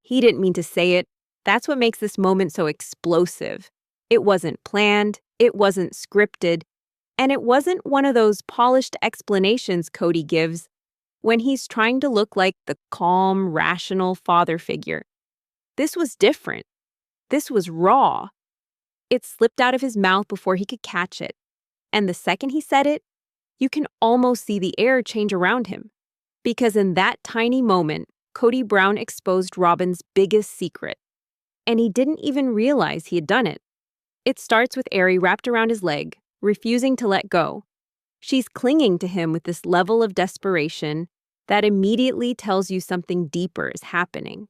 He didn't mean to say it. That's what makes this moment so explosive. It wasn't planned, it wasn't scripted, and it wasn't one of those polished explanations Kody gives when he's trying to look like the calm, rational father figure. This was different. This was raw. It slipped out of his mouth before he could catch it. And the second he said it, you can almost see the air change around him. Because in that tiny moment, Kody Brown exposed Robyn's biggest secret. And he didn't even realize he had done it. It starts with Ari wrapped around his leg, refusing to let go. She's clinging to him with this level of desperation that immediately tells you something deeper is happening.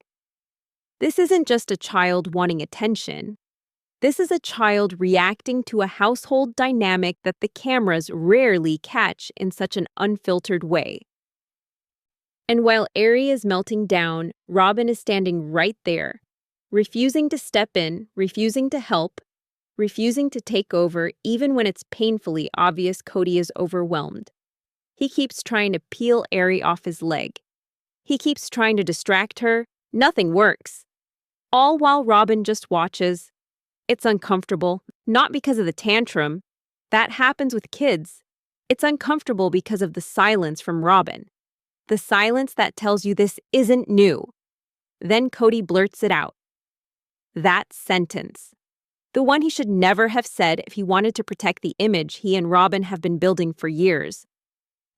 This isn't just a child wanting attention. This is a child reacting to a household dynamic that the cameras rarely catch in such an unfiltered way. And while Ari is melting down, Robyn is standing right there, refusing to step in, refusing to help, refusing to take over even when it's painfully obvious Kody is overwhelmed. He keeps trying to peel Ari off his leg. He keeps trying to distract her. Nothing works. All while Robyn just watches. It's uncomfortable, not because of the tantrum. That happens with kids. It's uncomfortable because of the silence from Robyn. The silence that tells you this isn't new. Then Kody blurts it out. That sentence. The one he should never have said if he wanted to protect the image he and Robyn have been building for years.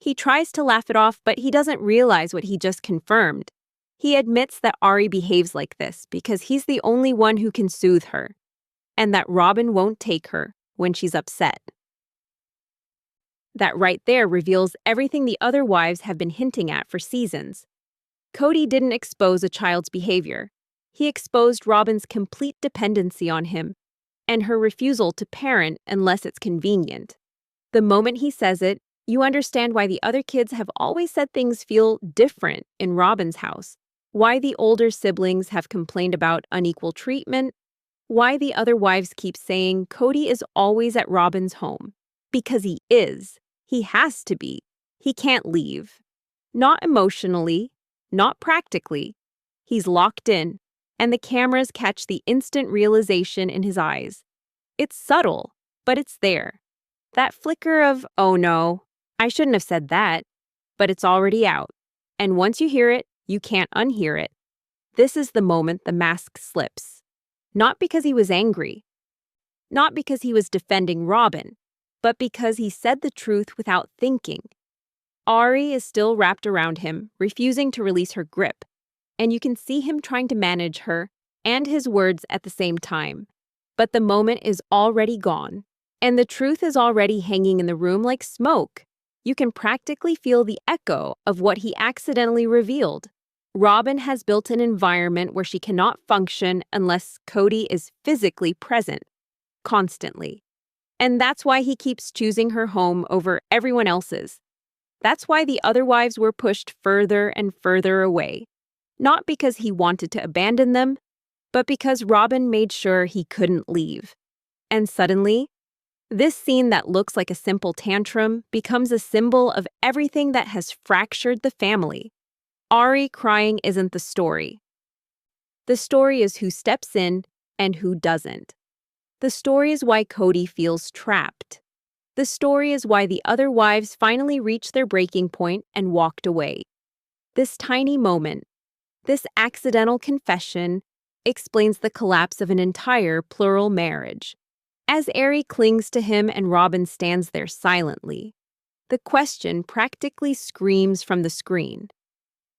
He tries to laugh it off, but he doesn't realize what he just confirmed. He admits that Ari behaves like this because he's the only one who can soothe her, and that Robyn won't take her when she's upset. That right there reveals everything the other wives have been hinting at for seasons. Kody didn't expose a child's behavior. He exposed Robyn's complete dependency on him and her refusal to parent unless it's convenient. The moment he says it, you understand why the other kids have always said things feel different in Robyn's house, why the older siblings have complained about unequal treatment, why the other wives keep saying Kody is always at Robyn's home. Because he is. He has to be. He can't leave. Not emotionally, not practically. He's locked in, and the cameras catch the instant realization in his eyes. It's subtle, but it's there. That flicker of, oh no, I shouldn't have said that, but it's already out. And once you hear it, you can't unhear it. This is the moment the mask slips. Not because he was angry. Not because he was defending Robyn, but because he said the truth without thinking. Ari is still wrapped around him, refusing to release her grip, and you can see him trying to manage her and his words at the same time. But the moment is already gone, and the truth is already hanging in the room like smoke. You can practically feel the echo of what he accidentally revealed. Robyn has built an environment where she cannot function unless Kody is physically present, constantly. And that's why he keeps choosing her home over everyone else's. That's why the other wives were pushed further and further away. Not because he wanted to abandon them, but because Robyn made sure he couldn't leave. And suddenly, this scene that looks like a simple tantrum becomes a symbol of everything that has fractured the family. Ari crying isn't the story. The story is who steps in and who doesn't. The story is why Kody feels trapped. The story is why the other wives finally reached their breaking point and walked away. This tiny moment, this accidental confession, explains the collapse of an entire plural marriage. As Ari clings to him and Robyn stands there silently, the question practically screams from the screen.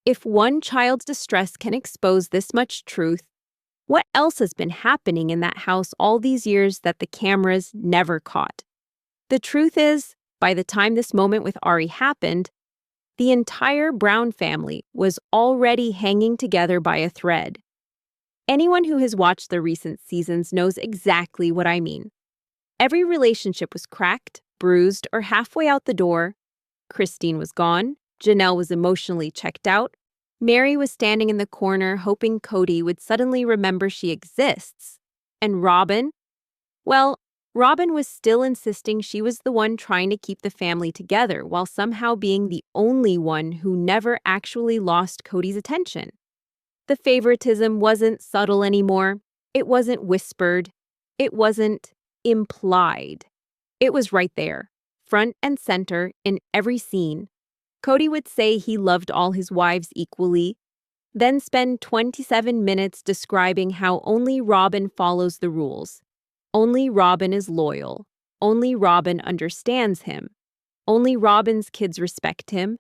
If one child's distress can expose this much truth, what else has been happening in that house all these years that the cameras never caught? The truth is, by the time this moment with Ari happened, the entire Brown family was already hanging together by a thread. Anyone who has watched the recent seasons knows exactly what I mean. Every relationship was cracked, bruised, or halfway out the door. Christine was gone. Janelle was emotionally checked out. Mary was standing in the corner hoping Kody would suddenly remember she exists. And Robyn? Well, Robyn was still insisting she was the one trying to keep the family together while somehow being the only one who never actually lost Kody's attention. The favoritism wasn't subtle anymore. It wasn't whispered. It wasn't implied. It was right there, front and center in every scene. Kody would say he loved all his wives equally, then spend 27 minutes describing how only Robyn follows the rules. Only Robyn is loyal. Only Robyn understands him. Only Robyn's kids respect him,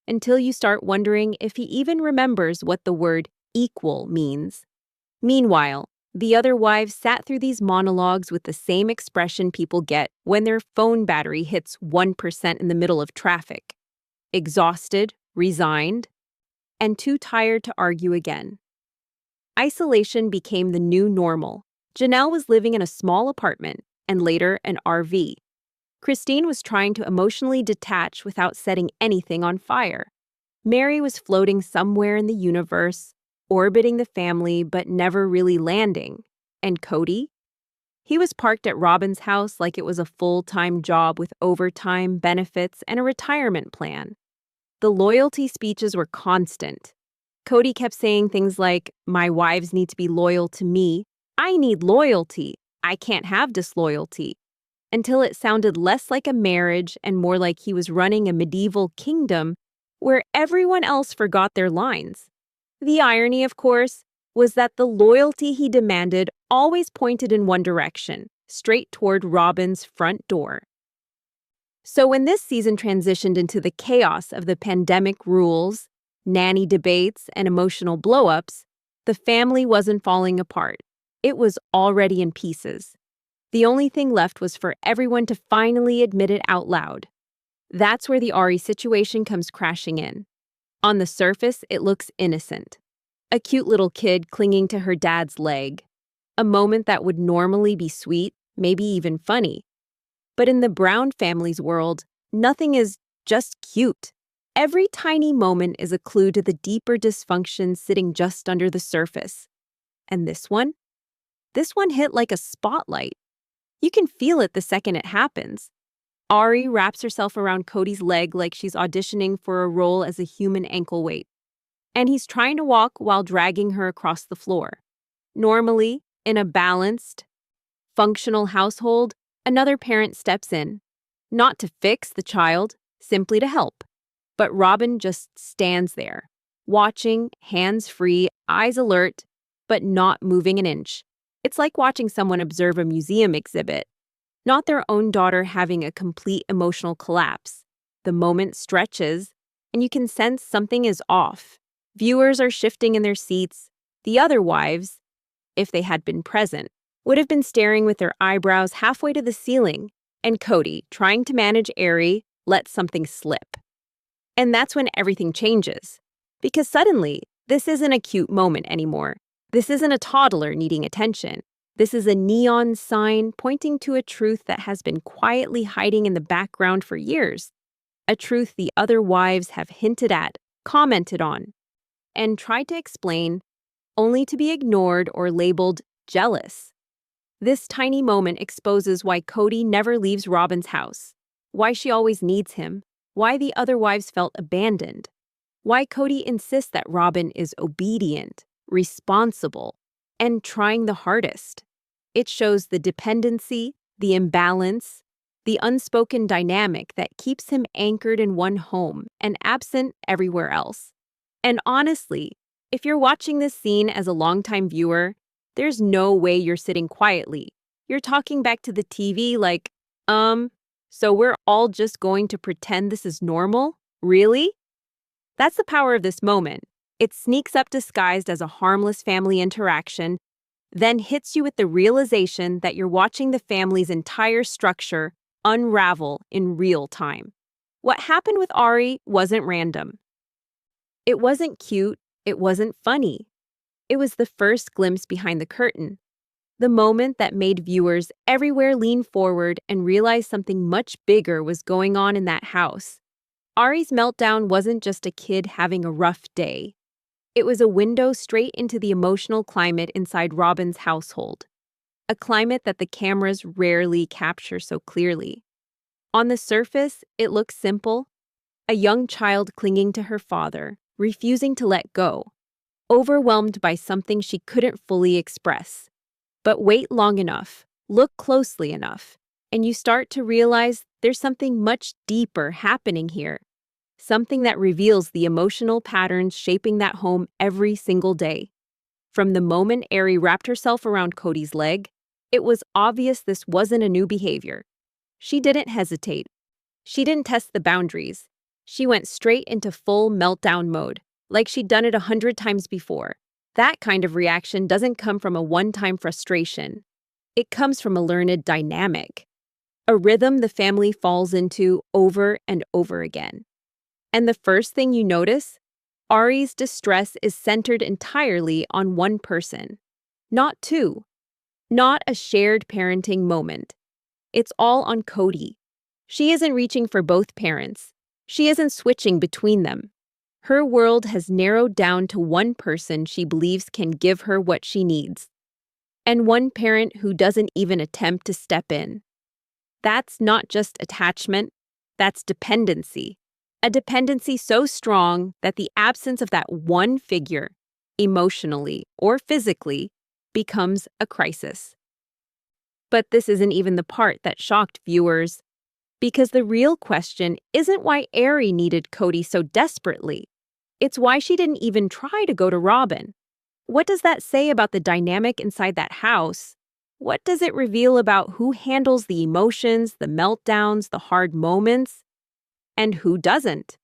until you start wondering if he even remembers what the word equal means. Meanwhile, the other wives sat through these monologues with the same expression people get when their phone battery hits 1% in the middle of traffic. Exhausted, resigned, and too tired to argue again. Isolation became the new normal. Janelle was living in a small apartment, and later an RV. Christine was trying to emotionally detach without setting anything on fire. Mary was floating somewhere in the universe, orbiting the family but never really landing. And Kody? He was parked at Robyn's house like it was a full-time job with overtime, benefits, and a retirement plan. The loyalty speeches were constant. Kody kept saying things like, "My wives need to be loyal to me. I need loyalty. I can't have disloyalty." Until it sounded less like a marriage and more like he was running a medieval kingdom where everyone else forgot their lines. The irony, of course, was that the loyalty he demanded always pointed in one direction, straight toward Robyn's front door. So when this season transitioned into the chaos of the pandemic rules, nanny debates, and emotional blow-ups, the family wasn't falling apart. It was already in pieces. The only thing left was for everyone to finally admit it out loud. That's where the Ari situation comes crashing in. On the surface, it looks innocent. A cute little kid clinging to her dad's leg. A moment that would normally be sweet, maybe even funny. But in the Brown family's world, nothing is just cute. Every tiny moment is a clue to the deeper dysfunction sitting just under the surface. And this one? This one hit like a spotlight. You can feel it the second it happens. Ari wraps herself around Kody's leg like she's auditioning for a role as a human ankle weight. And he's trying to walk while dragging her across the floor. Normally, in a balanced, functional household, another parent steps in. Not to fix the child, simply to help. But Robyn just stands there, watching, hands free, eyes alert, but not moving an inch. It's like watching someone observe a museum exhibit, not their own daughter having a complete emotional collapse. The moment stretches, and you can sense something is off. Viewers are shifting in their seats. The other wives, if they had been present, would have been staring with their eyebrows halfway to the ceiling, and Kody, trying to manage Ari, let something slip. And that's when everything changes. Because suddenly, this isn't a cute moment anymore. This isn't a toddler needing attention. This is a neon sign pointing to a truth that has been quietly hiding in the background for years. A truth the other wives have hinted at, commented on, and tried to explain, only to be ignored or labeled jealous. This tiny moment exposes why Kody never leaves Robyn's house, why she always needs him, why the other wives felt abandoned, why Kody insists that Robyn is obedient, responsible, and trying the hardest. It shows the dependency, the imbalance, the unspoken dynamic that keeps him anchored in one home and absent everywhere else. And honestly, if you're watching this scene as a longtime viewer, there's no way you're sitting quietly. You're talking back to the TV like, so we're all just going to pretend this is normal? Really? That's the power of this moment. It sneaks up disguised as a harmless family interaction, then hits you with the realization that you're watching the family's entire structure unravel in real time. What happened with Ari wasn't random. It wasn't cute, it wasn't funny. It was the first glimpse behind the curtain, the moment that made viewers everywhere lean forward and realize something much bigger was going on in that house. Ari's meltdown wasn't just a kid having a rough day. It was a window straight into the emotional climate inside Robyn's household, a climate that the cameras rarely capture so clearly. On the surface, it looks simple, a young child clinging to her father, refusing to let go. overwhelmed by something she couldn't fully express. But wait long enough, look closely enough, and you start to realize there's something much deeper happening here. Something that reveals the emotional patterns shaping that home every single day. From the moment Ari wrapped herself around Kody's leg, it was obvious this wasn't a new behavior. She didn't hesitate. She didn't test the boundaries. She went straight into full meltdown mode, like she'd done it 100 times before. That kind of reaction doesn't come from a one-time frustration. It comes from a learned dynamic, a rhythm the family falls into over and over again. And the first thing you notice, Ari's distress is centered entirely on one person, not two, not a shared parenting moment. It's all on Kody. She isn't reaching for both parents. She isn't switching between them. Her world has narrowed down to one person she believes can give her what she needs, and one parent who doesn't even attempt to step in. That's not just attachment, that's dependency. A dependency so strong that the absence of that one figure, emotionally or physically, becomes a crisis. But this isn't even the part that shocked viewers, because the real question isn't why Ari needed Kody so desperately. It's why she didn't even try to go to Robyn. What does that say about the dynamic inside that house? What does it reveal about who handles the emotions, the meltdowns, the hard moments, and who doesn't?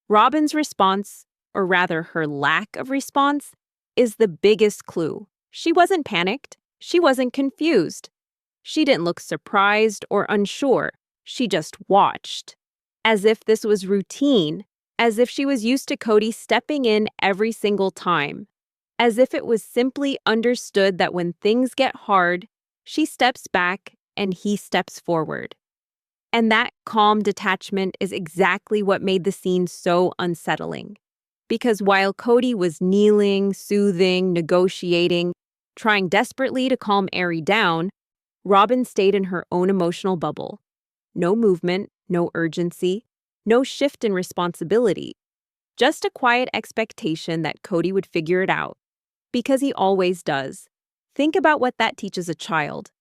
Robyn's response, or rather her lack of response, is the biggest clue. She wasn't panicked. She wasn't confused. She didn't look surprised or unsure. She just watched, as if this was routine, as if she was used to Kody stepping in every single time, as if it was simply understood that when things get hard, she steps back and he steps forward. And that calm detachment is exactly what made the scene so unsettling. Because while Kody was kneeling, soothing, negotiating, trying desperately to calm Ari down, Robyn stayed in her own emotional bubble. No movement, no urgency, no shift in responsibility. Just a quiet expectation that Kody would figure it out. Because he always does. Think about what that teaches a child.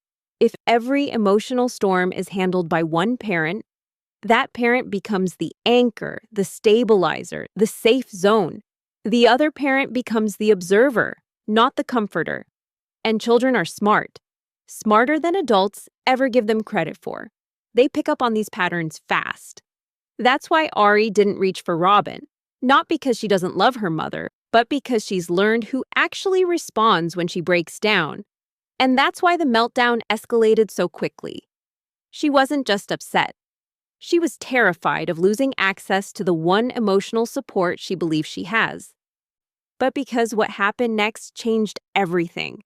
If every emotional storm is handled by one parent, that parent becomes the anchor, the stabilizer, the safe zone. The other parent becomes the observer, not the comforter. And children are smart. Smarter than adults ever give them credit for. They pick up on these patterns fast. That's why Ari didn't reach for Robyn, not because she doesn't love her mother, but because she's learned who actually responds when she breaks down. And that's why the meltdown escalated so quickly. She wasn't just upset. She was terrified of losing access to the one emotional support she believes she has. But because what happened next changed everything.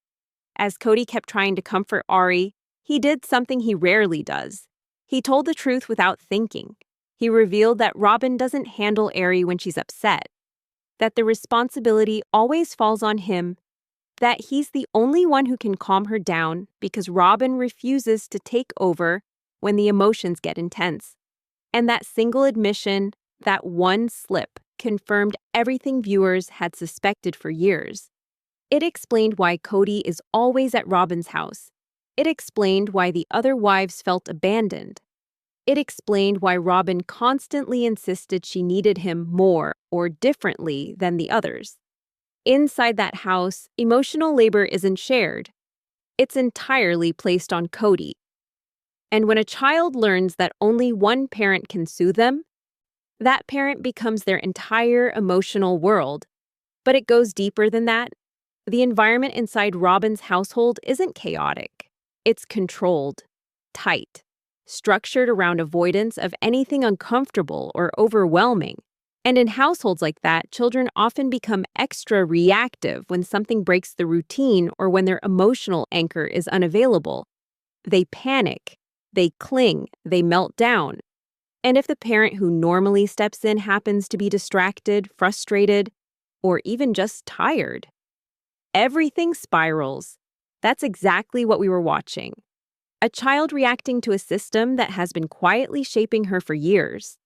As Kody kept trying to comfort Ari, he did something he rarely does. He told the truth without thinking. He revealed that Robyn doesn't handle Ari when she's upset, that the responsibility always falls on him, that he's the only one who can calm her down because Robyn refuses to take over when the emotions get intense. And that single admission, that one slip, confirmed everything viewers had suspected for years. It explained why Kody is always at Robyn's house. It explained why the other wives felt abandoned. It explained why Robyn constantly insisted she needed him more or differently than the others. Inside that house, emotional labor isn't shared. It's entirely placed on Kody. And when a child learns that only one parent can soothe them, that parent becomes their entire emotional world. But it goes deeper than that. The environment inside Robyn's household isn't chaotic. It's controlled, tight, structured around avoidance of anything uncomfortable or overwhelming. And in households like that, children often become extra reactive when something breaks the routine or when their emotional anchor is unavailable. They panic, they cling, they melt down. And if the parent who normally steps in happens to be distracted, frustrated, or even just tired, everything spirals. That's exactly what we were watching. A child reacting to a system that has been quietly shaping her for years.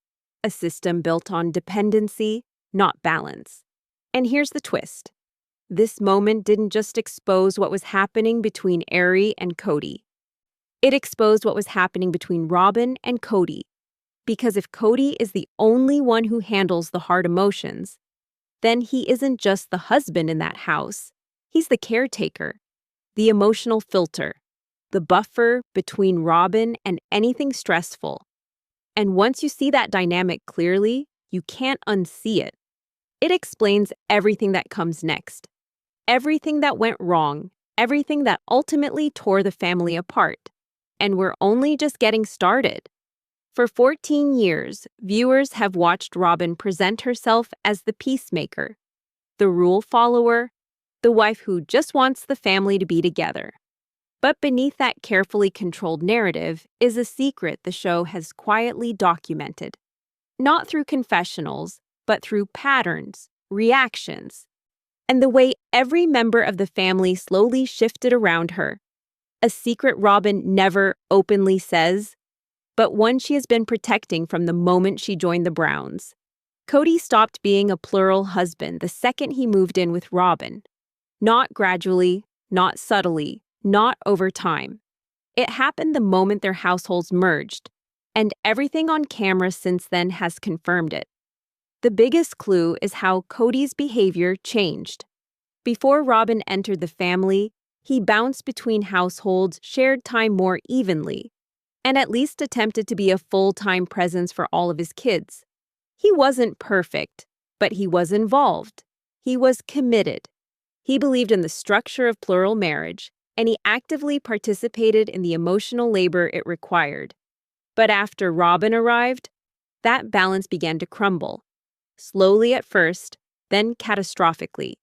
A system built on dependency, not balance. And here's the twist. This moment didn't just expose what was happening between Ari and Kody. It exposed what was happening between Robyn and Kody. Because if Kody is the only one who handles the hard emotions, then he isn't just the husband in that house. He's the caretaker, the emotional filter, the buffer between Robyn and anything stressful. And once you see that dynamic clearly, you can't unsee it. It explains everything that comes next, everything that went wrong, everything that ultimately tore the family apart. And we're only just getting started. For 14 years, viewers have watched Robyn present herself as the peacemaker, the rule follower, the wife who just wants the family to be together. But beneath that carefully controlled narrative is a secret the show has quietly documented. Not through confessionals, but through patterns, reactions, and the way every member of the family slowly shifted around her. A secret Robyn never openly says, but one she has been protecting from the moment she joined the Browns. Kody stopped being a plural husband the second he moved in with Robyn. Not gradually, not subtly, not over time. It happened the moment their households merged, and everything on camera since then has confirmed it. The biggest clue is how Kody's behavior changed. Before Robyn entered the family, he bounced between households, shared time more evenly, and at least attempted to be a full-time presence for all of his kids. He wasn't perfect, but he was involved. He was committed. He believed in the structure of plural marriage, and he actively participated in the emotional labor it required. But after Robyn arrived, that balance began to crumble. Slowly at first, then catastrophically.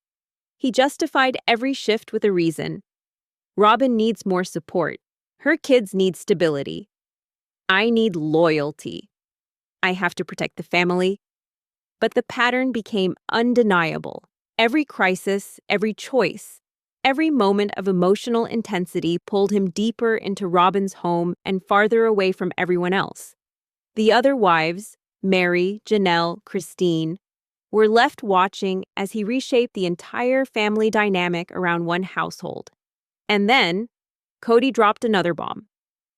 He justified every shift with a reason. Robyn needs more support. Her kids need stability. I need loyalty. I have to protect the family. But the pattern became undeniable. Every crisis, every choice, every moment of emotional intensity pulled him deeper into Robyn's home and farther away from everyone else. The other wives, Mary, Janelle, Christine, were left watching as he reshaped the entire family dynamic around one household. And then, Kody dropped another bomb.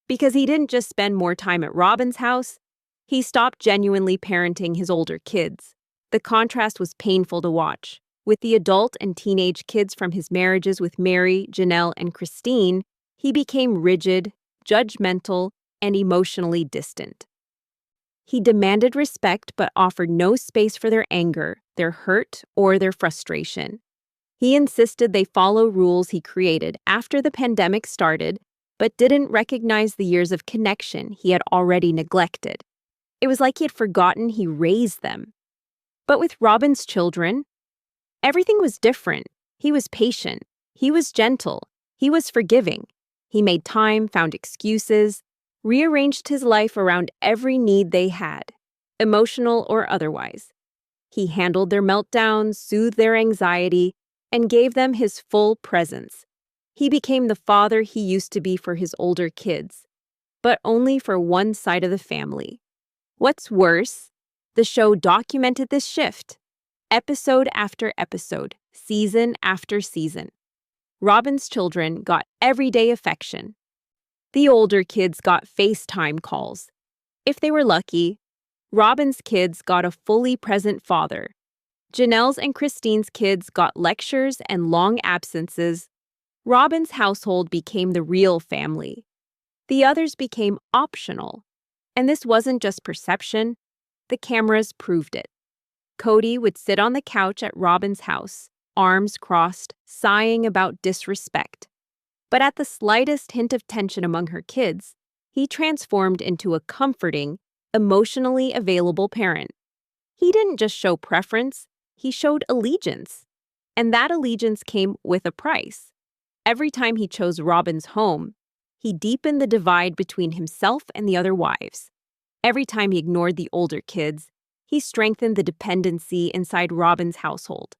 Because he didn't just spend more time at Robyn's house, he stopped genuinely parenting his older kids. The contrast was painful to watch. With the adult and teenage kids from his marriages with Mary, Janelle, and Christine, he became rigid, judgmental, and emotionally distant. He demanded respect but offered no space for their anger, their hurt, or their frustration. He insisted they follow rules he created after the pandemic started, but didn't recognize the years of connection he had already neglected. It was like he had forgotten he raised them. But with Robyn's children, everything was different. He was patient. He was gentle. He was forgiving. He made time, found excuses, rearranged his life around every need they had, emotional or otherwise. He handled their meltdowns, soothed their anxiety, and gave them his full presence. He became the father he used to be for his older kids, but only for one side of the family. What's worse, the show documented this shift, episode after episode, season after season. Robyn's children got everyday affection. The older kids got FaceTime calls. If they were lucky, Robyn's kids got a fully present father. Janelle's and Christine's kids got lectures and long absences. Robyn's household became the real family. The others became optional. And this wasn't just perception. The cameras proved it. Kody would sit on the couch at Robyn's house, arms crossed, sighing about disrespect. But at the slightest hint of tension among her kids, he transformed into a comforting, emotionally available parent. He didn't just show preference, he showed allegiance. And that allegiance came with a price. Every time he chose Robyn's home, he deepened the divide between himself and the other wives. Every time he ignored the older kids, he strengthened the dependency inside Robyn's household.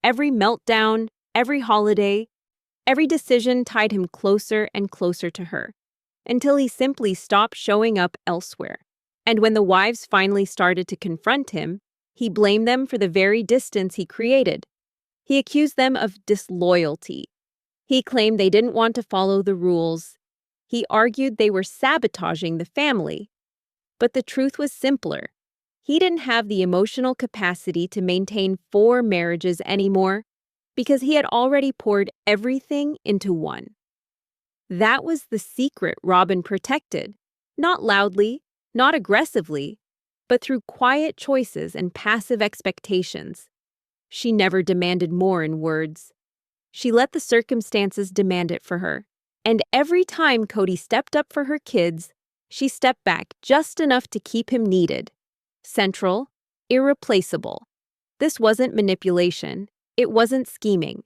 Every meltdown, every holiday, every decision tied him closer and closer to her, until he simply stopped showing up elsewhere. And when the wives finally started to confront him, he blamed them for the very distance he created. He accused them of disloyalty. He claimed they didn't want to follow the rules. He argued they were sabotaging the family. But the truth was simpler. He didn't have the emotional capacity to maintain 4 marriages anymore because he had already poured everything into one. That was the secret Robyn protected, not loudly, not aggressively, but through quiet choices and passive expectations. She never demanded more in words. She let the circumstances demand it for her. And every time Kody stepped up for her kids, she stepped back just enough to keep him needed. Central, irreplaceable. This wasn't manipulation. It wasn't scheming.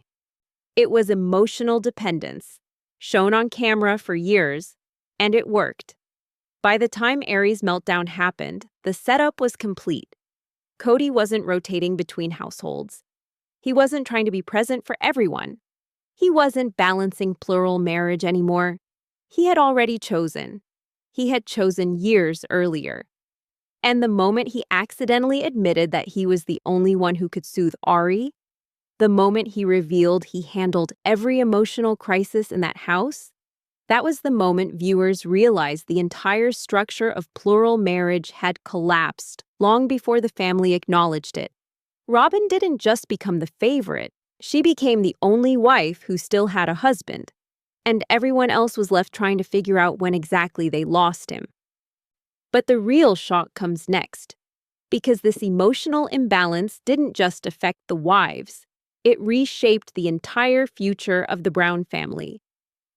It was emotional dependence, shown on camera for years, and it worked. By the time Ari's meltdown happened, the setup was complete. Kody wasn't rotating between households. He wasn't trying to be present for everyone. He wasn't balancing plural marriage anymore. He had already chosen. He had chosen years earlier. And the moment he accidentally admitted that he was the only one who could soothe Ari, the moment he revealed he handled every emotional crisis in that house, that was the moment viewers realized the entire structure of plural marriage had collapsed long before the family acknowledged it. Robyn didn't just become the favorite, she became the only wife who still had a husband, and everyone else was left trying to figure out when exactly they lost him. But the real shock comes next, because this emotional imbalance didn't just affect the wives, it reshaped the entire future of the Brown family.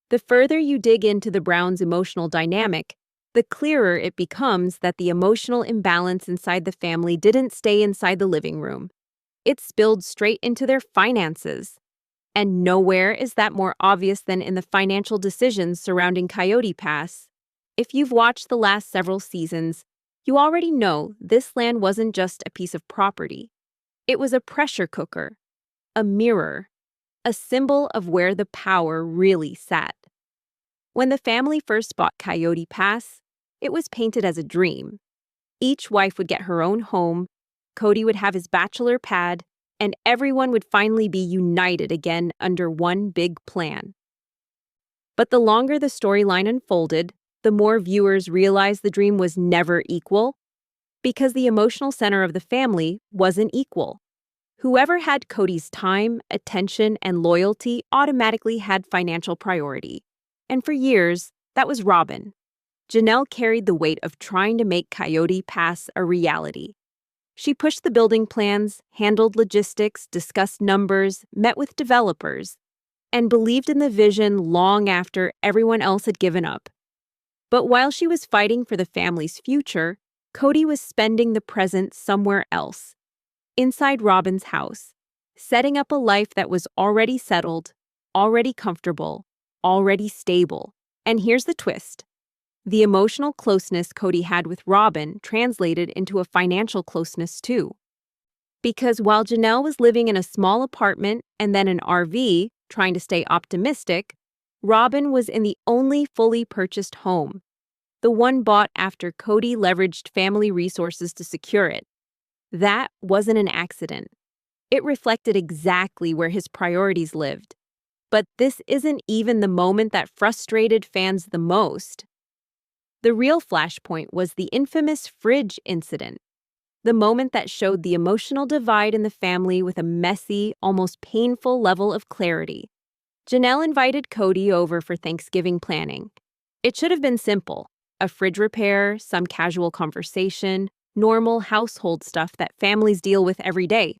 The further you dig into the Browns' emotional dynamic, the clearer it becomes that the emotional imbalance inside the family didn't stay inside the living room. It spilled straight into their finances. And nowhere is that more obvious than in the financial decisions surrounding Coyote Pass. If you've watched the last several seasons, you already know this land wasn't just a piece of property. It was a pressure cooker, a mirror, a symbol of where the power really sat. When the family first bought Coyote Pass, it was painted as a dream. Each wife would get her own home, Kody would have his bachelor pad, and everyone would finally be united again under one big plan. But the longer the storyline unfolded, the more viewers realized the dream was never equal, because the emotional center of the family wasn't equal. Whoever had Kody's time, attention, and loyalty automatically had financial priority. And for years, that was Robyn. Janelle carried the weight of trying to make Coyote Pass a reality. She pushed the building plans, handled logistics, discussed numbers, met with developers, and believed in the vision long after everyone else had given up. But while she was fighting for the family's future, Kody was spending the present somewhere else, inside Robyn's house, setting up a life that was already settled, already comfortable, already stable. And here's the twist. The emotional closeness Kody had with Robyn translated into a financial closeness too. Because while Janelle was living in a small apartment and then an RV, trying to stay optimistic, Robyn was in the only fully purchased home, the one bought after Kody leveraged family resources to secure it. That wasn't an accident. It reflected exactly where his priorities lived. But this isn't even the moment that frustrated fans the most. The real flashpoint was the infamous fridge incident, the moment that showed the emotional divide in the family with a messy, almost painful level of clarity. Janelle invited Kody over for Thanksgiving planning. It should have been simple, a fridge repair, some casual conversation, normal household stuff that families deal with every day.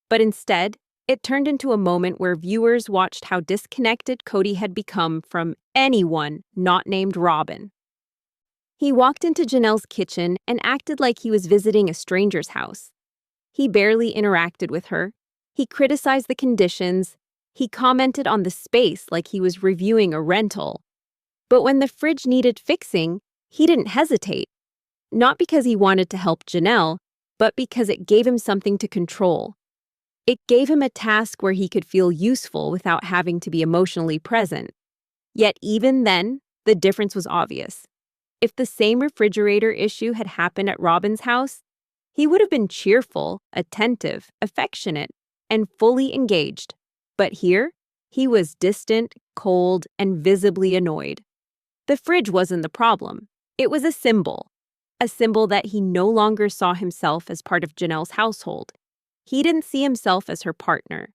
But instead, it turned into a moment where viewers watched how disconnected Kody had become from anyone not named Robyn. He walked into Janelle's kitchen and acted like he was visiting a stranger's house. He barely interacted with her. He criticized the conditions. He commented on the space like he was reviewing a rental. But when the fridge needed fixing, he didn't hesitate. Not because he wanted to help Janelle, but because it gave him something to control. It gave him a task where he could feel useful without having to be emotionally present. Yet even then, the difference was obvious. If the same refrigerator issue had happened at Robyn's house, he would have been cheerful, attentive, affectionate, and fully engaged. But here, he was distant, cold, and visibly annoyed. The fridge wasn't the problem. It was a symbol that he no longer saw himself as part of Janelle's household. He didn't see himself as her partner.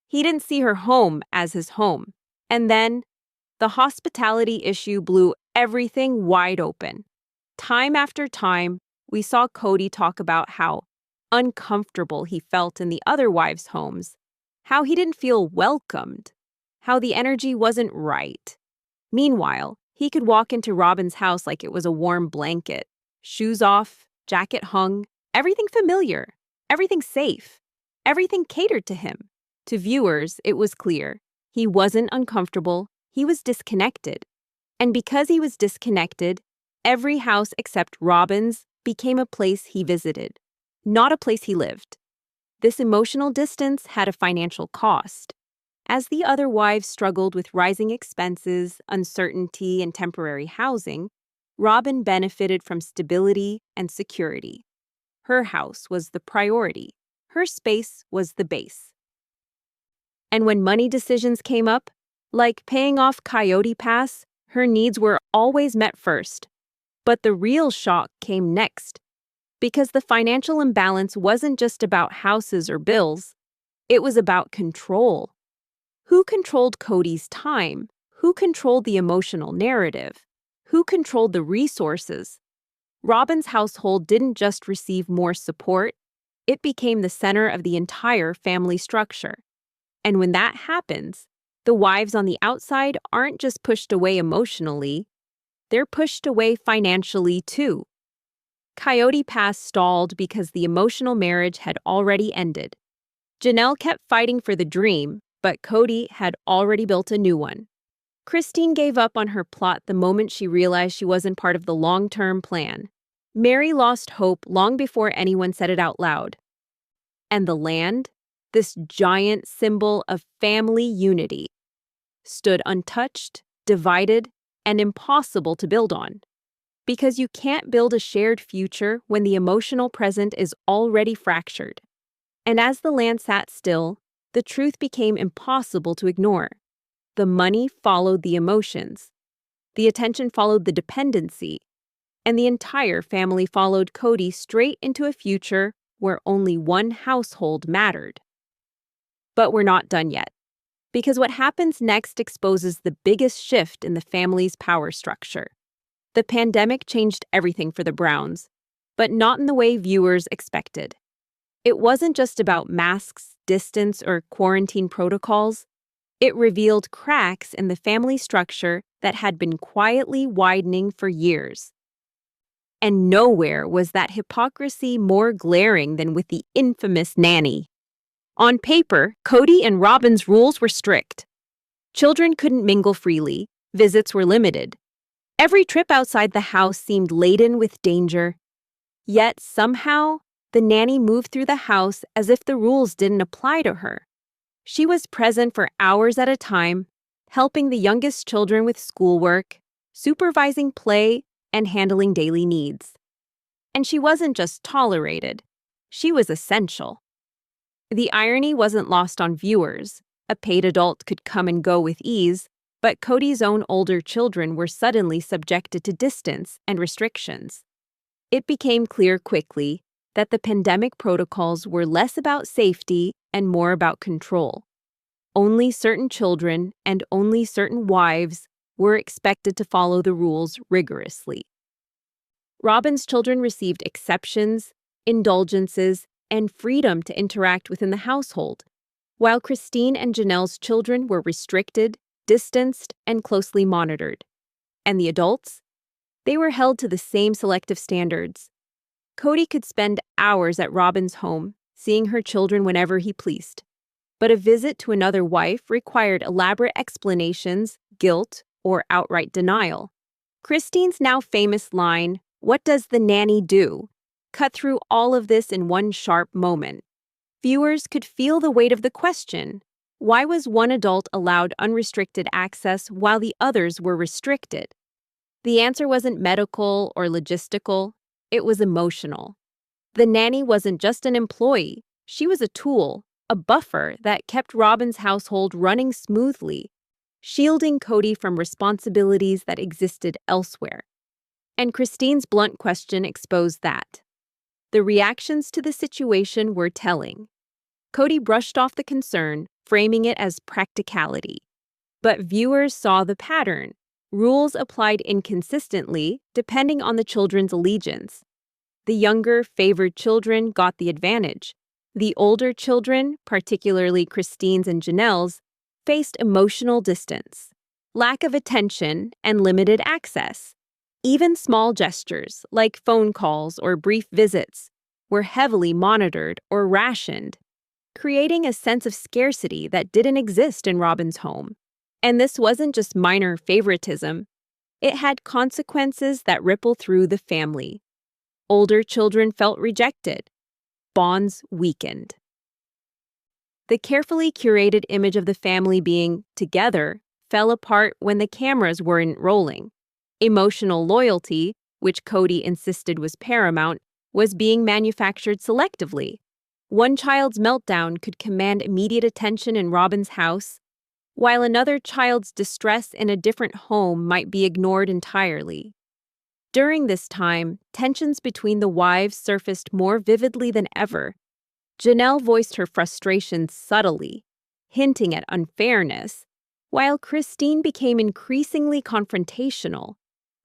He didn't see her home as his home. And then, the hospitality issue blew everything wide open. Time after time, we saw Kody talk about how uncomfortable he felt in the other wives' homes, how he didn't feel welcomed, how the energy wasn't right. Meanwhile, he could walk into Robyn's house like it was a warm blanket, shoes off, jacket hung, everything familiar, everything safe, everything catered to him. To viewers, it was clear. He wasn't uncomfortable, he was disconnected. And because he was disconnected, every house except Robyn's became a place he visited, not a place he lived. This emotional distance had a financial cost. As the other wives struggled with rising expenses, uncertainty, and temporary housing, Robyn benefited from stability and security. Her house was the priority. Her space was the base. And when money decisions came up, like paying off Coyote Pass, her needs were always met first. But the real shock came next, because the financial imbalance wasn't just about houses or bills, it was about control. Who controlled Kody's time? Who controlled the emotional narrative? Who controlled the resources? Robyn's household didn't just receive more support, it became the center of the entire family structure. And when that happens, the wives on the outside aren't just pushed away emotionally, they're pushed away financially too. Coyote Pass stalled because the emotional marriage had already ended. Janelle kept fighting for the dream, but Kody had already built a new one. Christine gave up on her plot the moment she realized she wasn't part of the long-term plan. Mary lost hope long before anyone said it out loud. And the land, this giant symbol of family unity, stood untouched, divided, and impossible to build on. Because you can't build a shared future when the emotional present is already fractured. And as the land sat still, the truth became impossible to ignore. The money followed the emotions. The attention followed the dependency. And the entire family followed Kody straight into a future where only one household mattered. But we're not done yet. Because what happens next exposes the biggest shift in the family's power structure. The pandemic changed everything for the Browns, but not in the way viewers expected. It wasn't just about masks, distance, or quarantine protocols. It revealed cracks in the family structure that had been quietly widening for years. And nowhere was that hypocrisy more glaring than with the infamous nanny. On paper, Kody and Robyn's rules were strict. Children couldn't mingle freely, visits were limited. Every trip outside the house seemed laden with danger. Yet somehow, the nanny moved through the house as if the rules didn't apply to her. She was present for hours at a time, helping the youngest children with schoolwork, supervising play, and handling daily needs. And she wasn't just tolerated, she was essential. The irony wasn't lost on viewers. A paid adult could come and go with ease, but Kody's own older children were suddenly subjected to distance and restrictions. It became clear quickly that the pandemic protocols were less about safety and more about control. Only certain children and only certain wives were expected to follow the rules rigorously. Robyn's children received exceptions, indulgences, and freedom to interact within the household, while Christine and Janelle's children were restricted, distanced, and closely monitored. And the adults? They were held to the same selective standards. Kody could spend hours at Robyn's home, seeing her children whenever he pleased. But a visit to another wife required elaborate explanations, guilt, or outright denial. Christine's now famous line, "What does the nanny do?" cut through all of this in one sharp moment. Viewers could feel the weight of the question. Why was one adult allowed unrestricted access while the others were restricted? The answer wasn't medical or logistical, it was emotional. The nanny wasn't just an employee, She was a tool, a buffer that kept Robyn's household running smoothly, shielding Kody from responsibilities that existed elsewhere. And Christine's blunt question exposed that. The reactions to the situation were telling. Kody brushed off the concern, framing it as practicality. But viewers saw the pattern. Rules applied inconsistently, depending on the children's allegiance. The younger, favored children got the advantage. The older children, particularly Christine's and Janelle's, faced emotional distance, lack of attention, and limited access. Even small gestures, like phone calls or brief visits, were heavily monitored or rationed, creating a sense of scarcity that didn't exist in Robyn's home. And this wasn't just minor favoritism. It had consequences that ripple through the family. Older children felt rejected. Bonds weakened. The carefully curated image of the family being together fell apart when the cameras weren't rolling. Emotional loyalty, which Kody insisted was paramount, was being manufactured selectively. One child's meltdown could command immediate attention in Robyn's house, while another child's distress in a different home might be ignored entirely. During this time, tensions between the wives surfaced more vividly than ever. Janelle voiced her frustrations subtly, hinting at unfairness, while Christine became increasingly confrontational,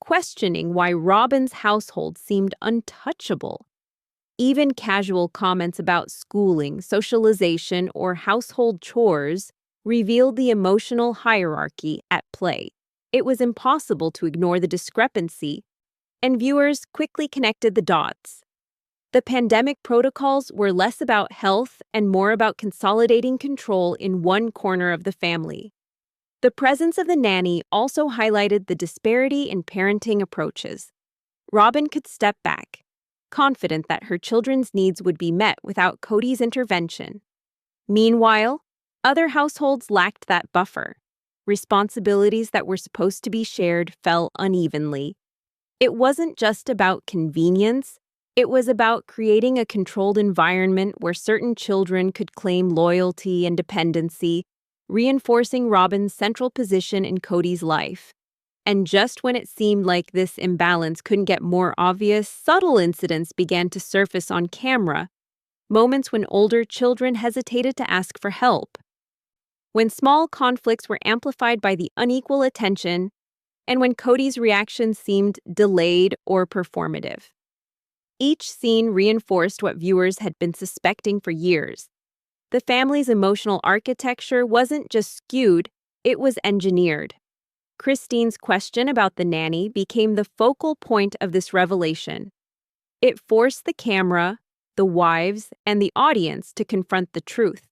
questioning why Robyn's household seemed untouchable. Even casual comments about schooling, socialization, or household chores revealed the emotional hierarchy at play. It was impossible to ignore the discrepancy, and viewers quickly connected the dots. The pandemic protocols were less about health and more about consolidating control in one corner of the family. The presence of the nanny also highlighted the disparity in parenting approaches. Robyn could step back, confident that her children's needs would be met without Kody's intervention. Meanwhile, other households lacked that buffer. Responsibilities that were supposed to be shared fell unevenly. It wasn't just about convenience, it was about creating a controlled environment where certain children could claim loyalty and dependency, reinforcing Robyn's central position in Kody's life. And just when it seemed like this imbalance couldn't get more obvious, subtle incidents began to surface on camera, moments when older children hesitated to ask for help, when small conflicts were amplified by the unequal attention, and when Kody's reaction seemed delayed or performative. Each scene reinforced what viewers had been suspecting for years. The family's emotional architecture wasn't just skewed, it was engineered. Christine's question about the nanny became the focal point of this revelation. It forced the camera, the wives, and the audience to confront the truth.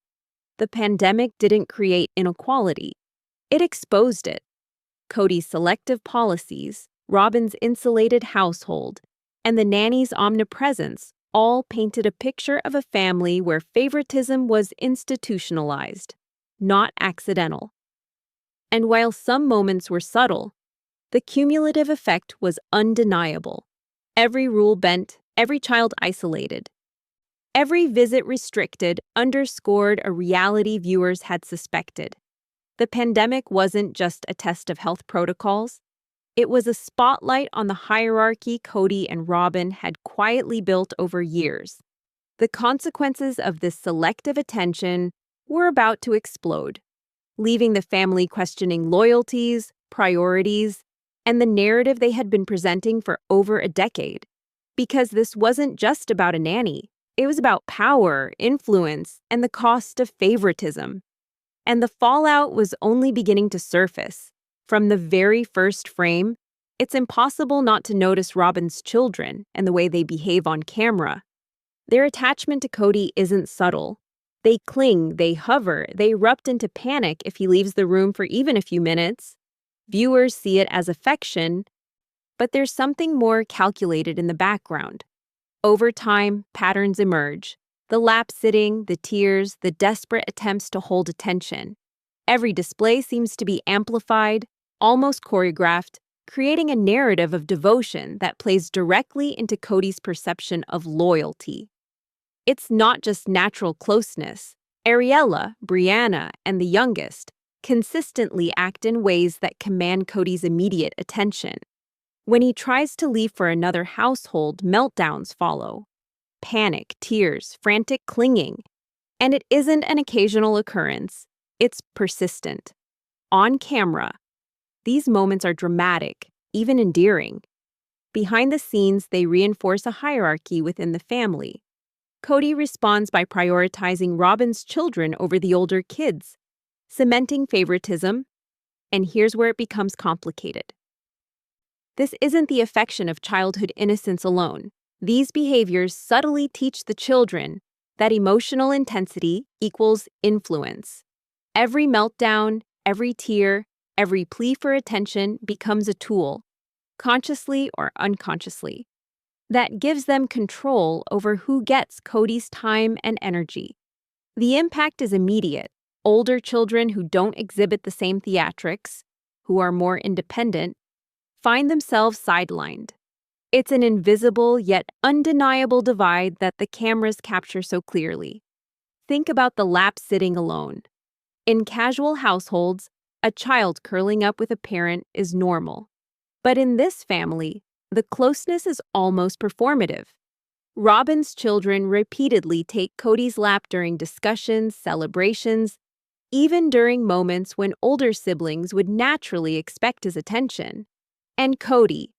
The pandemic didn't create inequality. It exposed it. Kody's selective policies, Robyn's insulated household, and the nanny's omnipresence all painted a picture of a family where favoritism was institutionalized, not accidental. And while some moments were subtle, the cumulative effect was undeniable. Every rule bent, every child isolated. Every visit restricted underscored a reality viewers had suspected. The pandemic wasn't just a test of health protocols. It was a spotlight on the hierarchy Kody and Robyn had quietly built over years. The consequences of this selective attention were about to explode, leaving the family questioning loyalties, priorities, and the narrative they had been presenting for over a decade. Because this wasn't just about a nanny. It was about power, influence, and the cost of favoritism. And the fallout was only beginning to surface. From the very first frame, it's impossible not to notice Robyn's children and the way they behave on camera. Their attachment to Kody isn't subtle. They cling, they hover, they erupt into panic if he leaves the room for even a few minutes. Viewers see it as affection, but there's something more calculated in the background. Over time, patterns emerge. The lap-sitting, the tears, the desperate attempts to hold attention. Every display seems to be amplified, almost choreographed, creating a narrative of devotion that plays directly into Kody's perception of loyalty. It's not just natural closeness. Ariella, Brianna, and the youngest consistently act in ways that command Kody's immediate attention. When he tries to leave for another household, meltdowns follow. Panic, tears, frantic clinging. And it isn't an occasional occurrence, it's persistent. On camera, these moments are dramatic, even endearing. Behind the scenes, they reinforce a hierarchy within the family. Kody responds by prioritizing Robyn's children over the older kids, cementing favoritism, and here's where it becomes complicated. This isn't the affection of childhood innocence alone. These behaviors subtly teach the children that emotional intensity equals influence. Every meltdown, every tear, every plea for attention becomes a tool, consciously or unconsciously, that gives them control over who gets Kody's time and energy. The impact is immediate. Older children who don't exhibit the same theatrics, who are more independent, find themselves sidelined. It's an invisible yet undeniable divide that the cameras capture so clearly. Think about the lap sitting alone. In casual households, a child curling up with a parent is normal. But in this family, the closeness is almost performative. Robyn's children repeatedly take Kody's lap during discussions, celebrations, even during moments when older siblings would naturally expect his attention. And Kody,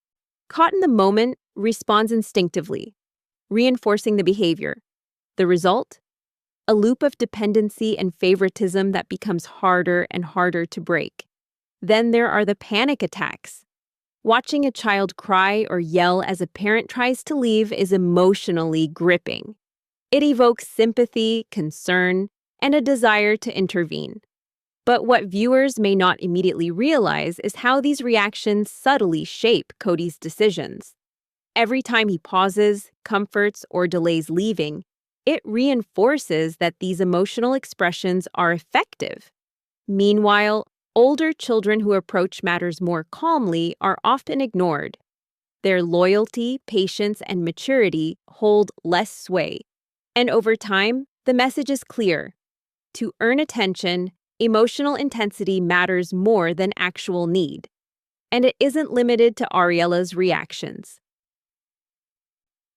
caught in the moment, responds instinctively, reinforcing the behavior. The result? A loop of dependency and favoritism that becomes harder and harder to break. Then there are the panic attacks. Watching a child cry or yell as a parent tries to leave is emotionally gripping. It evokes sympathy, concern, and a desire to intervene. But what viewers may not immediately realize is how these reactions subtly shape Kody's decisions. Every time he pauses, comforts, or delays leaving, it reinforces that these emotional expressions are effective. Meanwhile, older children who approach matters more calmly are often ignored. Their loyalty, patience, and maturity hold less sway. And over time, the message is clear. To earn attention, emotional intensity matters more than actual need. And it isn't limited to Ariella's reactions.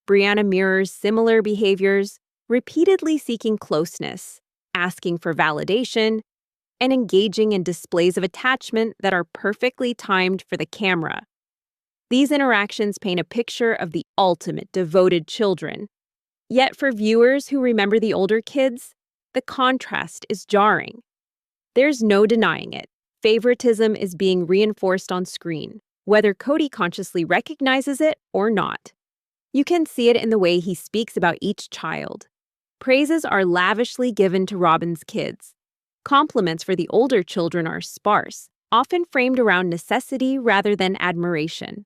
Brianna mirrors similar behaviors, repeatedly seeking closeness, asking for validation, and engaging in displays of attachment that are perfectly timed for the camera. These interactions paint a picture of the ultimate devoted children. Yet for viewers who remember the older kids, the contrast is jarring. There's no denying it. Favoritism is being reinforced on screen, whether Kody consciously recognizes it or not. You can see it in the way he speaks about each child. Praises are lavishly given to Robyn's kids. Compliments for the older children are sparse, often framed around necessity rather than admiration.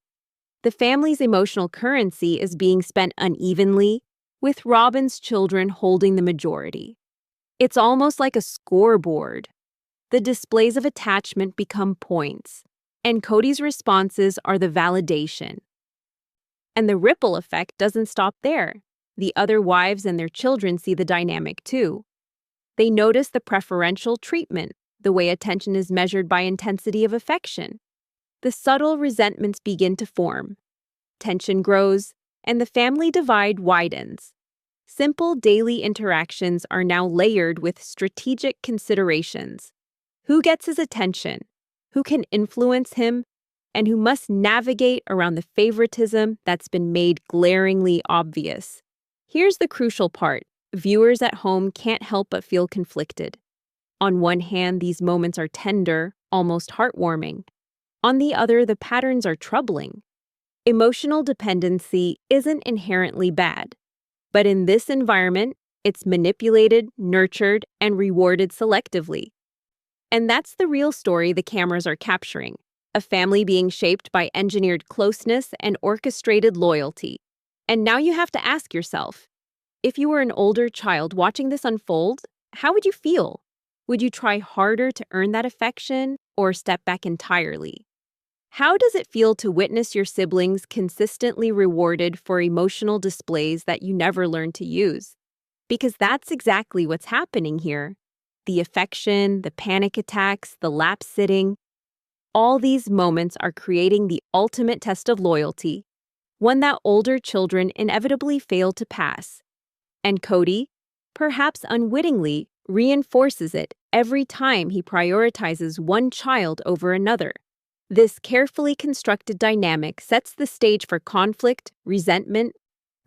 The family's emotional currency is being spent unevenly, with Robyn's children holding the majority. It's almost like a scoreboard. The displays of attachment become points, and Kody's responses are the validation. And the ripple effect doesn't stop there. The other wives and their children see the dynamic too. They notice the preferential treatment, the way attention is measured by intensity of affection. The subtle resentments begin to form. Tension grows, and the family divide widens. Simple daily interactions are now layered with strategic considerations. Who gets his attention? Who can influence him? And who must navigate around the favoritism that's been made glaringly obvious? Here's the crucial part. Viewers at home can't help but feel conflicted. On one hand, these moments are tender, almost heartwarming. On the other, the patterns are troubling. Emotional dependency isn't inherently bad. But in this environment, it's manipulated, nurtured, and rewarded selectively. And that's the real story the cameras are capturing. A family being shaped by engineered closeness and orchestrated loyalty. And now you have to ask yourself, if you were an older child watching this unfold, how would you feel? Would you try harder to earn that affection or step back entirely? How does it feel to witness your siblings consistently rewarded for emotional displays that you never learned to use? Because that's exactly what's happening here. The affection, the panic attacks, the lap sitting, all these moments are creating the ultimate test of loyalty, one that older children inevitably fail to pass. And Kody, perhaps unwittingly, reinforces it every time he prioritizes one child over another. This carefully constructed dynamic sets the stage for conflict, resentment,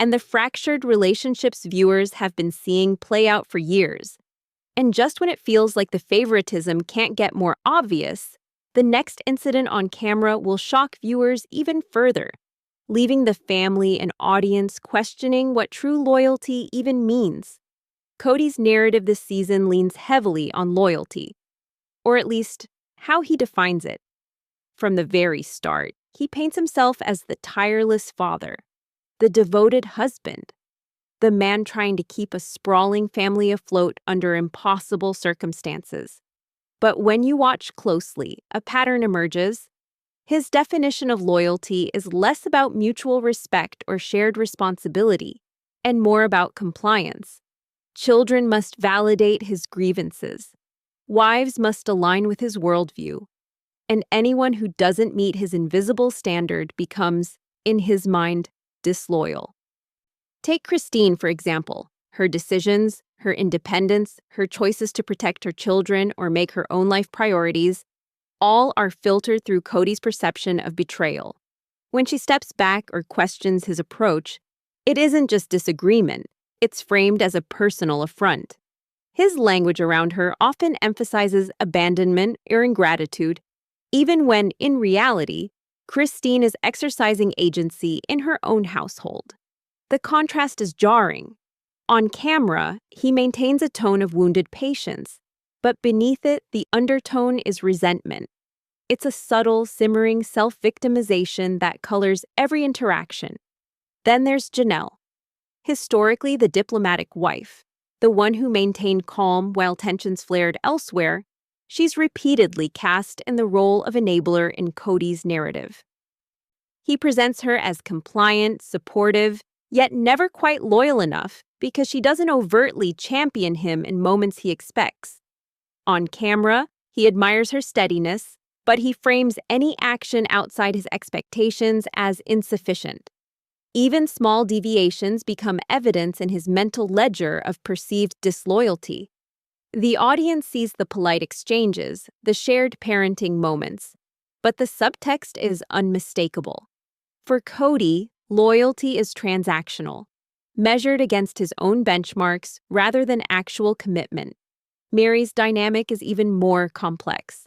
and the fractured relationships viewers have been seeing play out for years. And just when it feels like the favoritism can't get more obvious, the next incident on camera will shock viewers even further, leaving the family and audience questioning what true loyalty even means. Kody's narrative this season leans heavily on loyalty, or at least how he defines it. From the very start, he paints himself as the tireless father, the devoted husband, the man trying to keep a sprawling family afloat under impossible circumstances. But when you watch closely, a pattern emerges. His definition of loyalty is less about mutual respect or shared responsibility, and more about compliance. Children must validate his grievances. Wives must align with his worldview. And anyone who doesn't meet his invisible standard becomes, in his mind, disloyal. Take Christine, for example. Her decisions, her independence, her choices to protect her children or make her own life priorities, all are filtered through Kody's perception of betrayal. When she steps back or questions his approach, it isn't just disagreement, it's framed as a personal affront. His language around her often emphasizes abandonment or ingratitude, even when, in reality, Christine is exercising agency in her own household. The contrast is jarring. On camera, he maintains a tone of wounded patience, but beneath it, the undertone is resentment. It's a subtle, simmering self-victimization that colors every interaction. Then there's Janelle, historically the diplomatic wife, the one who maintained calm while tensions flared elsewhere. She's repeatedly cast in the role of enabler in Kody's narrative. He presents her as compliant, supportive, yet never quite loyal enough because she doesn't overtly champion him in moments he expects. On camera, he admires her steadiness, but he frames any action outside his expectations as insufficient. Even small deviations become evidence in his mental ledger of perceived disloyalty. The audience sees the polite exchanges, the shared parenting moments, but the subtext is unmistakable. For Kody, loyalty is transactional, measured against his own benchmarks rather than actual commitment. Mary's dynamic is even more complex.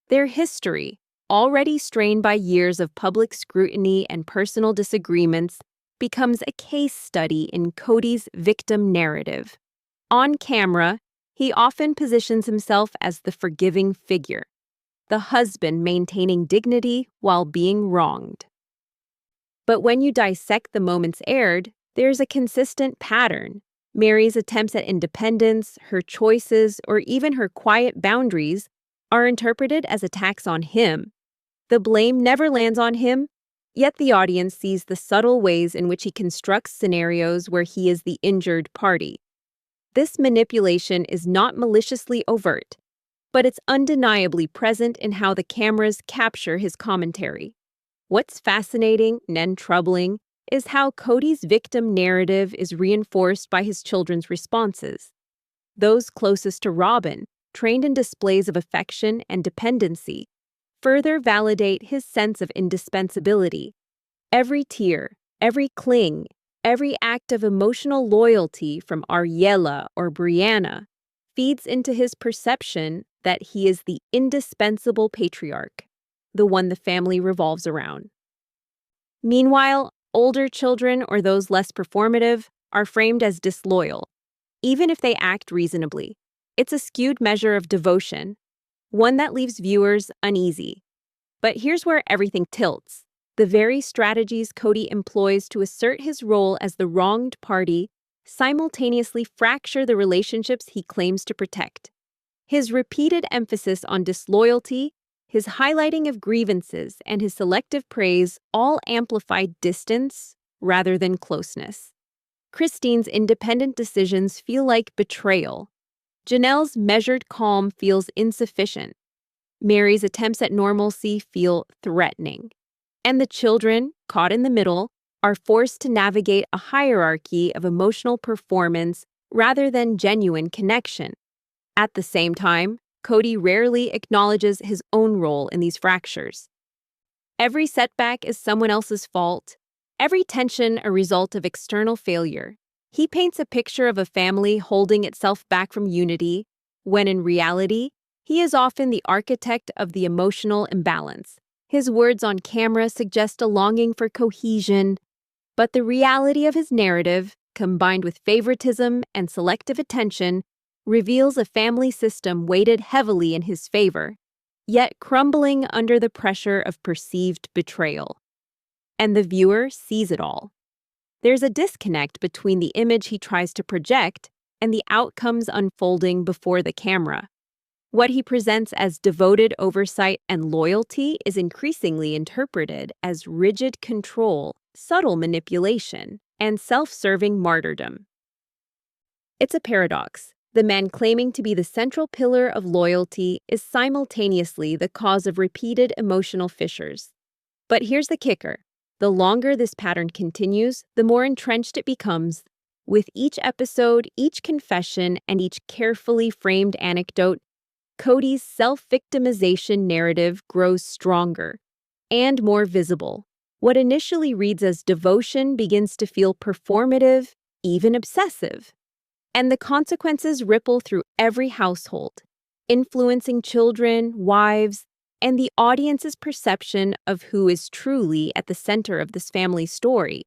Their history, already strained by years of public scrutiny and personal disagreements, becomes a case study in Kody's victim narrative. On camera, he often positions himself as the forgiving figure, the husband maintaining dignity while being wronged. But when you dissect the moments aired, there's a consistent pattern. Mary's attempts at independence, her choices, or even her quiet boundaries are interpreted as attacks on him. The blame never lands on him, yet the audience sees the subtle ways in which he constructs scenarios where he is the injured party. This manipulation is not maliciously overt, but it's undeniably present in how the cameras capture his commentary. What's fascinating and troubling is how Kody's victim narrative is reinforced by his children's responses. Those closest to Robyn, trained in displays of affection and dependency, further validate his sense of indispensability. Every tear, every cling, every act of emotional loyalty from Ariella or Brianna feeds into his perception that he is the indispensable patriarch, the one the family revolves around. Meanwhile, older children or those less performative are framed as disloyal, even if they act reasonably. It's a skewed measure of devotion, one that leaves viewers uneasy. But here's where everything tilts. The very strategies Kody employs to assert his role as the wronged party simultaneously fracture the relationships he claims to protect. His repeated emphasis on disloyalty, his highlighting of grievances, and his selective praise all amplify distance rather than closeness. Christine's independent decisions feel like betrayal. Janelle's measured calm feels insufficient. Mary's attempts at normalcy feel threatening. And the children, caught in the middle, are forced to navigate a hierarchy of emotional performance rather than genuine connection. At the same time, Kody rarely acknowledges his own role in these fractures. Every setback is someone else's fault, every tension a result of external failure. He paints a picture of a family holding itself back from unity, when in reality, he is often the architect of the emotional imbalance. His words on camera suggest a longing for cohesion, but the reality of his narrative, combined with favoritism and selective attention, reveals a family system weighted heavily in his favor, yet crumbling under the pressure of perceived betrayal. And the viewer sees it all. There's a disconnect between the image he tries to project and the outcomes unfolding before the camera. What he presents as devoted oversight and loyalty is increasingly interpreted as rigid control, subtle manipulation, and self-serving martyrdom. It's a paradox. The man claiming to be the central pillar of loyalty is simultaneously the cause of repeated emotional fissures. But here's the kicker. The longer this pattern continues, the more entrenched it becomes. With each episode, each confession, and each carefully framed anecdote, Kody's self-victimization narrative grows stronger and more visible. What initially reads as devotion begins to feel performative, even obsessive. And the consequences ripple through every household, influencing children, wives, and the audience's perception of who is truly at the center of this family story.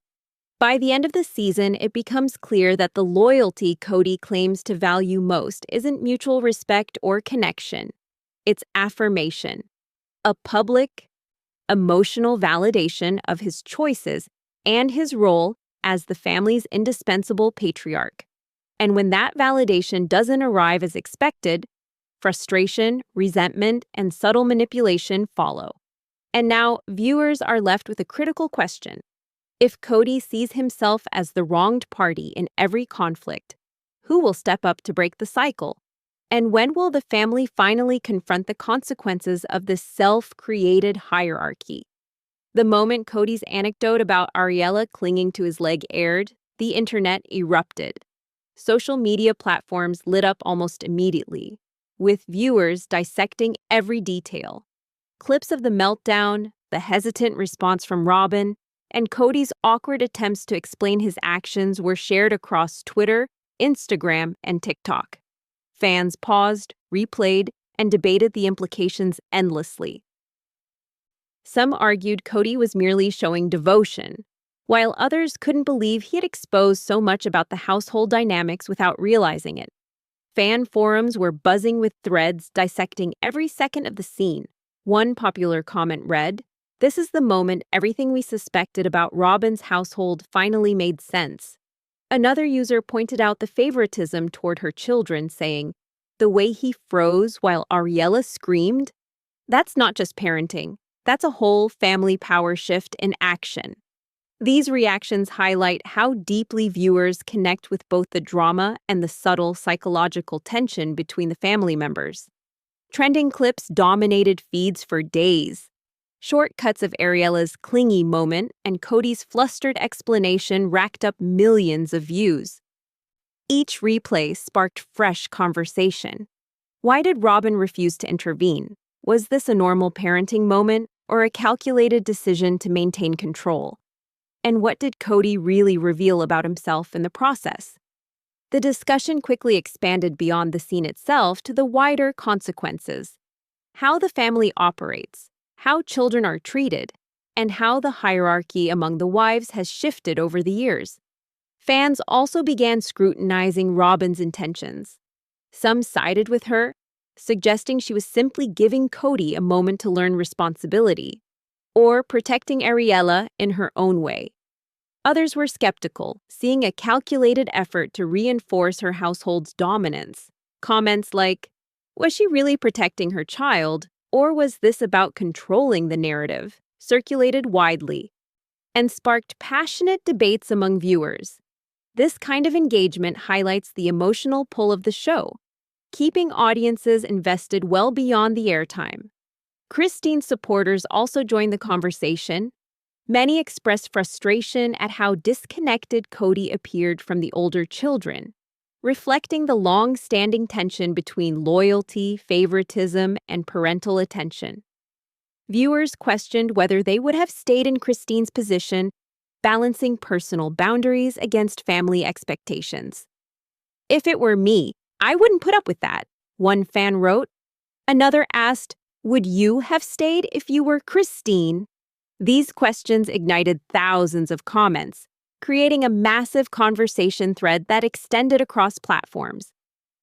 By the end of the season, it becomes clear that the loyalty Kody claims to value most isn't mutual respect or connection. It's affirmation, a public, emotional validation of his choices and his role as the family's indispensable patriarch. And when that validation doesn't arrive as expected, frustration, resentment, and subtle manipulation follow. And now, viewers are left with a critical question. If Kody sees himself as the wronged party in every conflict, who will step up to break the cycle? And when will the family finally confront the consequences of this self-created hierarchy? The moment Kody's anecdote about Ariella clinging to his leg aired, the internet erupted. Social media platforms lit up almost immediately, with viewers dissecting every detail. Clips of the meltdown, the hesitant response from Robyn, and Kody's awkward attempts to explain his actions were shared across Twitter, Instagram, and TikTok. Fans paused, replayed, and debated the implications endlessly. Some argued Kody was merely showing devotion, while others couldn't believe he had exposed so much about the household dynamics without realizing it. Fan forums were buzzing with threads dissecting every second of the scene. One popular comment read, "This is the moment everything we suspected about Robyn's household finally made sense." Another user pointed out the favoritism toward her children, saying, "The way he froze while Ariella screamed? That's not just parenting. That's a whole family power shift in action." These reactions highlight how deeply viewers connect with both the drama and the subtle psychological tension between the family members. Trending clips dominated feeds for days. Short cuts of Ariella's clingy moment and Kody's flustered explanation racked up millions of views. Each replay sparked fresh conversation. Why did Robyn refuse to intervene? Was this a normal parenting moment or a calculated decision to maintain control? And what did Kody really reveal about himself in the process? The discussion quickly expanded beyond the scene itself to the wider consequences. How the family operates, how children are treated, and how the hierarchy among the wives has shifted over the years. Fans also began scrutinizing Robyn's intentions. Some sided with her, suggesting she was simply giving Kody a moment to learn responsibility, or protecting Ariella in her own way. Others were skeptical, seeing a calculated effort to reinforce her household's dominance. Comments like, "Was she really protecting her child, or was this about controlling the narrative?" circulated widely and sparked passionate debates among viewers. This kind of engagement highlights the emotional pull of the show, keeping audiences invested well beyond the airtime. Christine's supporters also joined the conversation. Many expressed frustration at how disconnected Kody appeared from the older children, reflecting the long-standing tension between loyalty, favoritism, and parental attention. Viewers questioned whether they would have stayed in Christine's position, balancing personal boundaries against family expectations. "If it were me, I wouldn't put up with that," one fan wrote. Another asked, "Would you have stayed if you were Christine?" These questions ignited thousands of comments, creating a massive conversation thread that extended across platforms.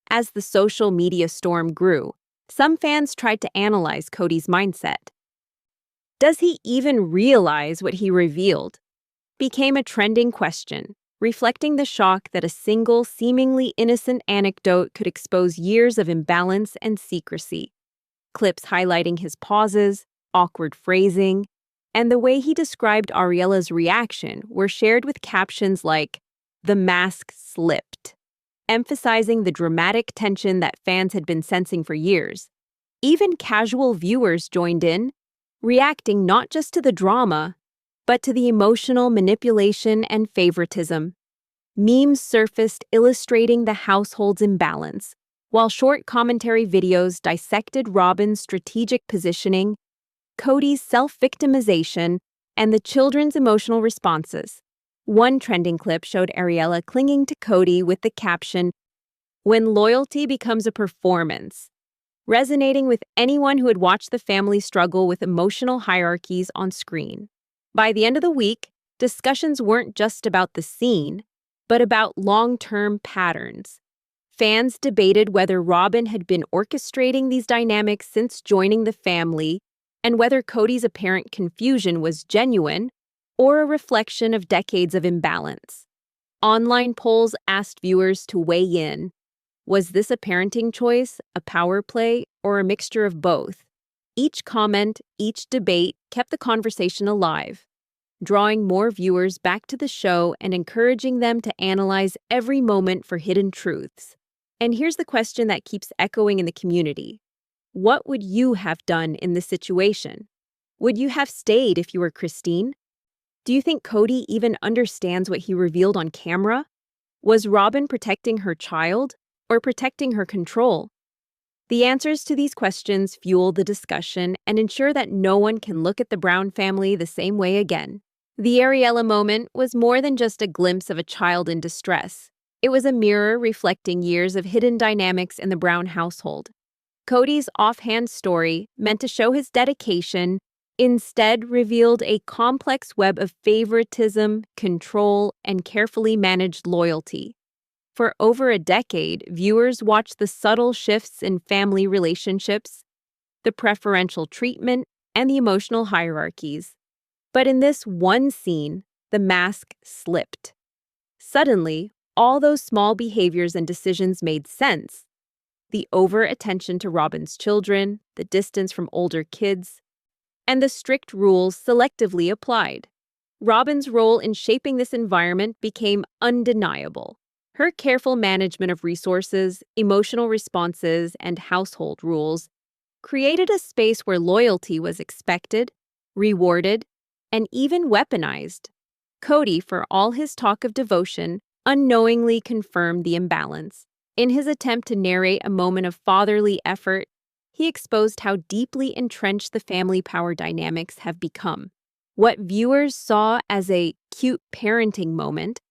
As the social media storm grew, some fans tried to analyze Kody's mindset. "Does he even realize what he revealed?" became a trending question, reflecting the shock that a single, seemingly innocent anecdote could expose years of imbalance and secrecy. Clips highlighting his pauses, awkward phrasing, and the way he described Ariela's reaction were shared with captions like, "The mask slipped," emphasizing the dramatic tension that fans had been sensing for years. Even casual viewers joined in, reacting not just to the drama, but to the emotional manipulation and favoritism. Memes surfaced illustrating the household's imbalance, while short commentary videos dissected Robyn's strategic positioning, Kody's self-victimization, and the children's emotional responses. One trending clip showed Ariela clinging to Kody with the caption, "When loyalty becomes a performance," resonating with anyone who had watched the family struggle with emotional hierarchies on screen. By the end of the week, discussions weren't just about the scene, but about long-term patterns. Fans debated whether Robyn had been orchestrating these dynamics since joining the family, and whether Kody's apparent confusion was genuine or a reflection of decades of imbalance. Online polls asked viewers to weigh in. Was this a parenting choice, a power play, or a mixture of both? Each comment, each debate kept the conversation alive, drawing more viewers back to the show and encouraging them to analyze every moment for hidden truths. And here's the question that keeps echoing in the community. What would you have done in this situation? Would you have stayed if you were Christine? Do you think Kody even understands what he revealed on camera? Was Robyn protecting her child or protecting her control? The answers to these questions fuel the discussion and ensure that no one can look at the Brown family the same way again. The Ariela moment was more than just a glimpse of a child in distress. It was a mirror reflecting years of hidden dynamics in the Brown household. Kody's offhand story, meant to show his dedication, instead revealed a complex web of favoritism, control, and carefully managed loyalty. For over a decade, viewers watched the subtle shifts in family relationships, the preferential treatment, and the emotional hierarchies. But in this one scene, the mask slipped. Suddenly, all those small behaviors and decisions made sense. The over-attention to Robyn's children, the distance from older kids, and the strict rules selectively applied. Robyn's role in shaping this environment became undeniable. Her careful management of resources, emotional responses, and household rules created a space where loyalty was expected, rewarded, and even weaponized. Kody, for all his talk of devotion, unknowingly confirmed the imbalance. In his attempt to narrate a moment of fatherly effort, he exposed how deeply entrenched the family power dynamics have become. What viewers saw as a cute parenting moment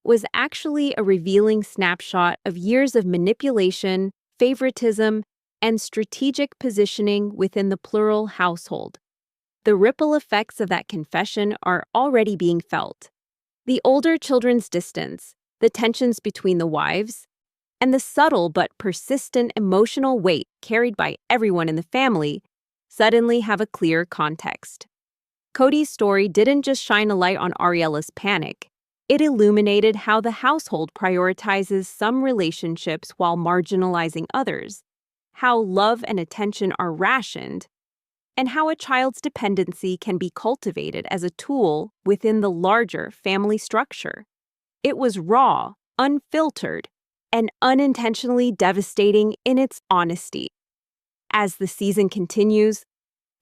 was actually a revealing snapshot of years of manipulation, favoritism, and strategic positioning within the plural household. The ripple effects of that confession are already being felt. The older children's distance, the tensions between the wives, and the subtle but persistent emotional weight carried by everyone in the family suddenly have a clear context. Kody's story didn't just shine a light on Ariela's panic. It illuminated how the household prioritizes some relationships while marginalizing others, how love and attention are rationed, and how a child's dependency can be cultivated as a tool within the larger family structure. It was raw, unfiltered, and unintentionally devastating in its honesty. As the season continues,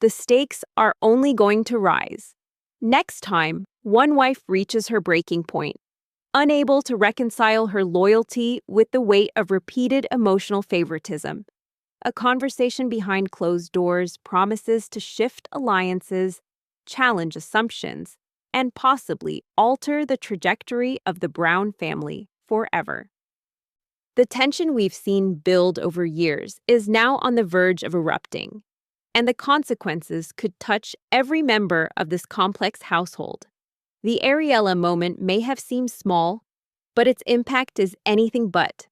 the stakes are only going to rise. Next time, one wife reaches her breaking point, unable to reconcile her loyalty with the weight of repeated emotional favoritism. A conversation behind closed doors promises to shift alliances, challenge assumptions, and possibly alter the trajectory of the Brown family forever. The tension we've seen build over years is now on the verge of erupting, and the consequences could touch every member of this complex household. The Ariella moment may have seemed small, but its impact is anything but.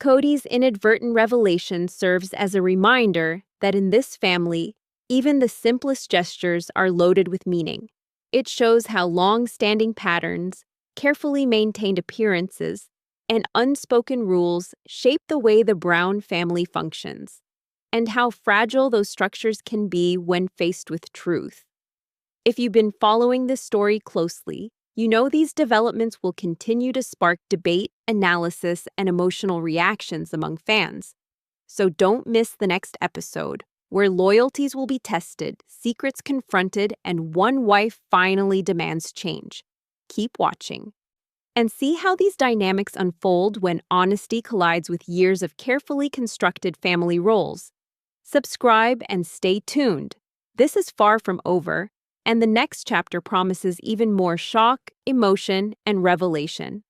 Kody's inadvertent revelation serves as a reminder that in this family, even the simplest gestures are loaded with meaning. It shows how long-standing patterns, carefully maintained appearances, and unspoken rules shape the way the Brown family functions, and how fragile those structures can be when faced with truth. If you've been following this story closely, you know these developments will continue to spark debate, analysis, and emotional reactions among fans. So don't miss the next episode, where loyalties will be tested, secrets confronted, and one wife finally demands change. Keep watching. And see how these dynamics unfold when honesty collides with years of carefully constructed family roles. Subscribe and stay tuned. This is far from over, and the next chapter promises even more shock, emotion, and revelation.